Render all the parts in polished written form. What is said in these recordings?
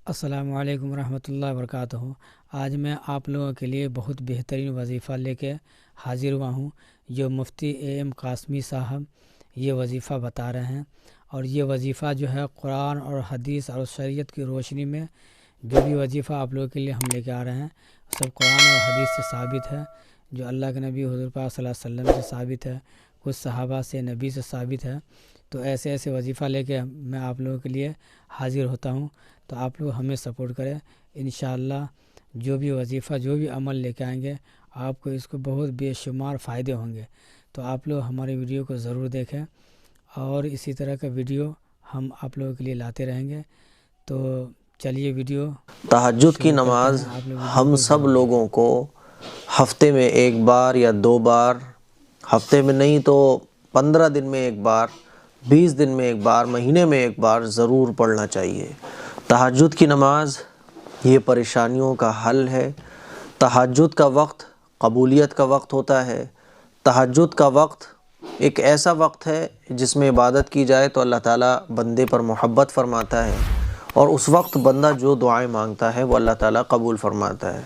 السلام علیکم ورحمۃ اللہ وبرکاتہ۔ آج میں آپ لوگوں کے لیے بہت بہترین وظیفہ لے کے حاضر ہوا ہوں، جو مفتی اے قاسمی صاحب یہ وظیفہ بتا رہے ہیں۔ اور یہ وظیفہ جو ہے قرآن اور حدیث اور شریعت کی روشنی میں جو بھی وظیفہ آپ لوگوں کے لیے ہم لے کے آ رہے ہیں سب قرآن اور حدیث سے ثابت ہے، جو اللہ کے نبی حضور پاک صلی اللہ علیہ وسلم سے ثابت ہے، کچھ صحابہ سے نبی سے ثابت ہے۔ تو ایسے وظیفہ لے کے میں آپ لوگوں کے لیے حاضر ہوتا ہوں، تو آپ لوگ ہمیں سپورٹ کریں۔ انشاءاللہ جو بھی وظیفہ جو بھی عمل لے کے آئیں گے آپ کو اس کو بہت بے شمار فائدے ہوں گے۔ تو آپ لوگ ہماری ویڈیو کو ضرور دیکھیں اور اسی طرح کا ویڈیو ہم آپ لوگوں کے لیے لاتے رہیں گے۔ تو چلیے ویڈیو تہجد کی نماز ہم سب لوگوں کو ہفتے میں ایک بار یا 2 بار، ہفتے میں نہیں تو 15 دن میں ایک بار، 20 دن میں ایک بار، مہینے میں ایک بار ضرور پڑھنا چاہیے۔ تہجد کی نماز یہ پریشانیوں کا حل ہے۔ تہجد کا وقت قبولیت کا وقت ہوتا ہے۔ تہجد کا وقت ایک ایسا وقت ہے جس میں عبادت کی جائے تو اللہ تعالیٰ بندے پر محبت فرماتا ہے، اور اس وقت بندہ جو دعائیں مانگتا ہے وہ اللہ تعالیٰ قبول فرماتا ہے۔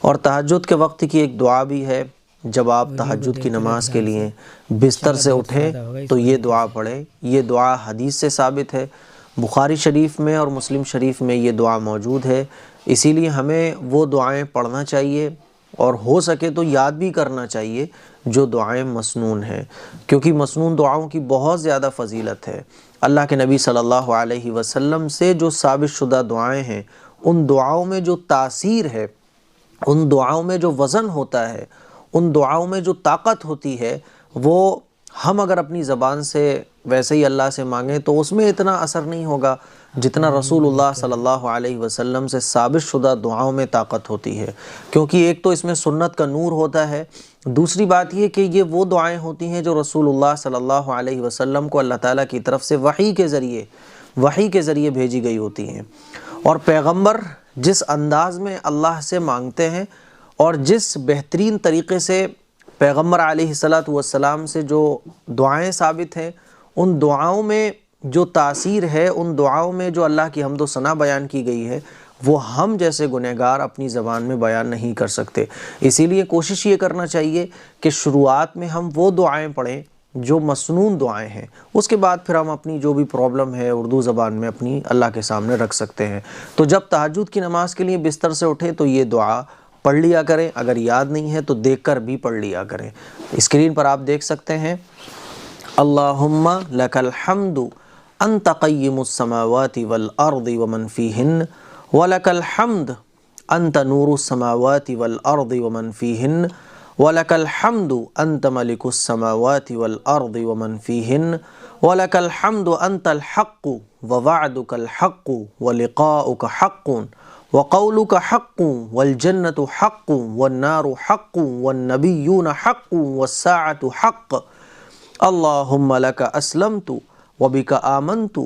اور تہجد کے وقت کی ایک دعا بھی ہے، جب آپ تہجد کی نماز کے لیے بستر سے اٹھیں تو یہ دعا پڑھیں۔ یہ دعا حدیث سے ثابت ہے، بخاری شریف میں اور مسلم شریف میں یہ دعا موجود ہے، اسی لیے ہمیں وہ دعائیں پڑھنا چاہیے اور ہو سکے تو یاد بھی کرنا چاہیے جو دعائیں مسنون ہیں، کیونکہ مسنون دعاؤں کی بہت زیادہ فضیلت ہے۔ اللہ کے نبی صلی اللہ علیہ وسلم سے جو ثابت شدہ دعائیں ہیں، ان دعاؤں میں جو تاثیر ہے، ان دعاؤں میں جو وزن ہوتا ہے، ان دعاؤں میں جو طاقت ہوتی ہے، وہ ہم اگر اپنی زبان سے ویسے ہی اللہ سے مانگیں تو اس میں اتنا اثر نہیں ہوگا جتنا رسول اللہ صلی اللہ علیہ وسلم سے ثابت شدہ دعاؤں میں طاقت ہوتی ہے، کیونکہ ایک تو اس میں سنت کا نور ہوتا ہے، دوسری بات یہ کہ یہ وہ دعائیں ہوتی ہیں جو رسول اللہ صلی اللہ علیہ وسلم کو اللہ تعالیٰ کی طرف سے وحی کے ذریعے بھیجی گئی ہوتی ہیں۔ اور پیغمبر جس انداز میں اللہ سے مانگتے ہیں اور جس بہترین طریقے سے پیغمبر علیہ السلام سے جو دعائیں ثابت ہیں، ان دعاؤں میں جو تاثیر ہے، ان دعاؤں میں جو اللہ کی حمد و ثنا بیان کی گئی ہے، وہ ہم جیسے گنہگار اپنی زبان میں بیان نہیں کر سکتے۔ اسی لیے کوشش یہ کرنا چاہیے کہ شروعات میں ہم وہ دعائیں پڑھیں جو مسنون دعائیں ہیں، اس کے بعد پھر ہم اپنی جو بھی پرابلم ہے اردو زبان میں اپنی اللہ کے سامنے رکھ سکتے ہیں۔ تو جب تہجد کی نماز کے لیے بستر سے اٹھیں تو یہ دعا پڑھ لیا کریں، اگر یاد نہیں ہے تو دیکھ کر بھی پڑھ لیا کریں۔ اسکرین پر آپ دیکھ سکتے ہیں، اللہم لک الحمد انت قیم السماوات والارض ومن فیہن ولک الحمد انت نور السماوات والارض ومن فیہن ولک الحمد انت ملک السماوات والارض ومن فیہن ولک الحمد انت الحق ووعدک الحق ولقاؤک حق وقولک حق والجنة حق والنار حق والنبیون حق والساعة حق اللہم لک اسلمت وبک آمنت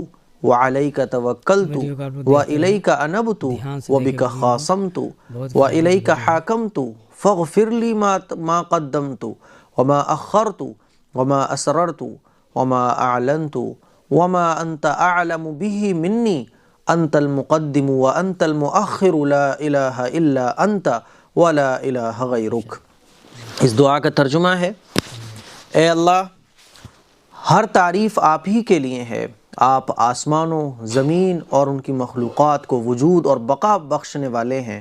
وعلیک توکلت وإلیک انبت وبک خاصمت وإلیک حاکمت فاغفر لی ما قدمت وما اخرت وما اسررت وما اعلنت وما انت اعلم به منی انت المقدم وانت المؤخر لا الہ الا انت ولا الہ غیرک۔ اس دعا کا ترجمہ ہے، اے اللہ، ہر تعریف آپ ہی کے لیے ہے، آپ آسمانوں، زمین اور ان کی مخلوقات کو وجود اور بقا بخشنے والے ہیں۔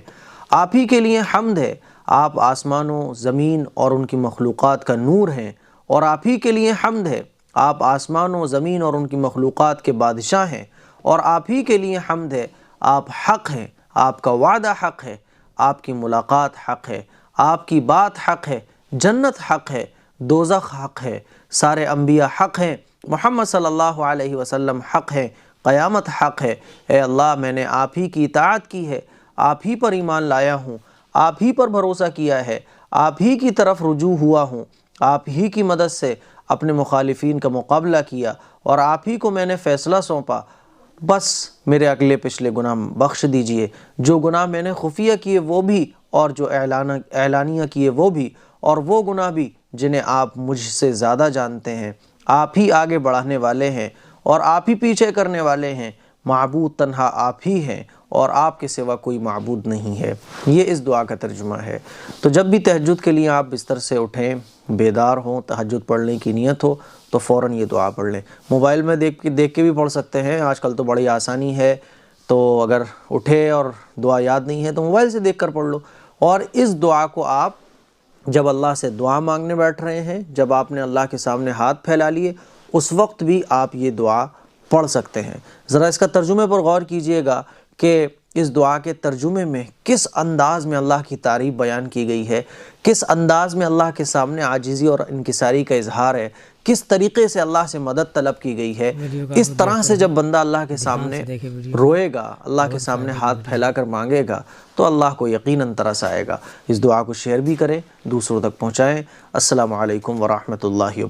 آپ ہی کے لیے حمد ہے، آپ آسمانوں، زمین اور ان کی مخلوقات کا نور ہیں، اور آپ ہی کے لیے حمد ہے، آپ آسمانوں، زمین اور ان کی مخلوقات کے بادشاہ ہیں، اور آپ ہی کے لیے حمد ہے، آپ حق ہیں، آپ کا وعدہ حق ہے، آپ کی ملاقات حق ہے، آپ کی بات حق ہے، جنت حق ہے، دوزخ حق ہے، سارے انبیاء حق ہیں، محمد صلی اللہ علیہ وسلم حق ہے، قیامت حق ہے۔ اے اللہ، میں نے آپ ہی کی اطاعت کی ہے، آپ ہی پر ایمان لایا ہوں، آپ ہی پر بھروسہ کیا ہے، آپ ہی کی طرف رجوع ہوا ہوں، آپ ہی کی مدد سے اپنے مخالفین کا مقابلہ کیا، اور آپ ہی کو میں نے فیصلہ سونپا۔ بس میرے اگلے پچھلے گناہ بخش دیجئے، جو گناہ میں نے خفیہ کیے وہ بھی، اور جو اعلانیہ کیے وہ بھی، اور وہ گناہ بھی جنہیں آپ مجھ سے زیادہ جانتے ہیں۔ آپ ہی آگے بڑھانے والے ہیں اور آپ ہی پیچھے کرنے والے ہیں، معبود تنہا آپ ہی ہیں، اور آپ کے سوا کوئی معبود نہیں ہے۔ یہ اس دعا کا ترجمہ ہے۔ تو جب بھی تہجد کے لیے آپ بستر سے اٹھیں، بیدار ہوں، تہجد پڑھنے کی نیت ہو تو فوراً یہ دعا پڑھ لیں۔ موبائل میں دیکھ کے بھی پڑھ سکتے ہیں، آج کل تو بڑی آسانی ہے، تو اگر اٹھے اور دعا یاد نہیں ہے تو موبائل سے دیکھ کر پڑھ لو۔ اور اس دعا کو آپ جب اللہ سے دعا مانگنے بیٹھ رہے ہیں، جب آپ نے اللہ کے سامنے ہاتھ پھیلا لیے، اس وقت بھی آپ یہ دعا پڑھ سکتے ہیں۔ ذرا اس کا ترجمے پر غور کیجئے گا کہ اس دعا کے ترجمے میں کس انداز میں اللہ کی تعریف بیان کی گئی ہے، کس انداز میں اللہ کے سامنے عاجزی اور انکساری کا اظہار ہے، کس طریقے سے اللہ سے مدد طلب کی گئی ہے۔ اس طرح سے جب بندہ اللہ کے سامنے روئے گا، اللہ کے سامنے ہاتھ پھیلا کر مانگے گا تو اللہ کو یقیناً ترس آئے گا۔ اس دعا کو شیئر بھی کریں، دوسروں تک پہنچائیں۔ السلام علیکم ورحمۃ اللہ وبرکاتہ۔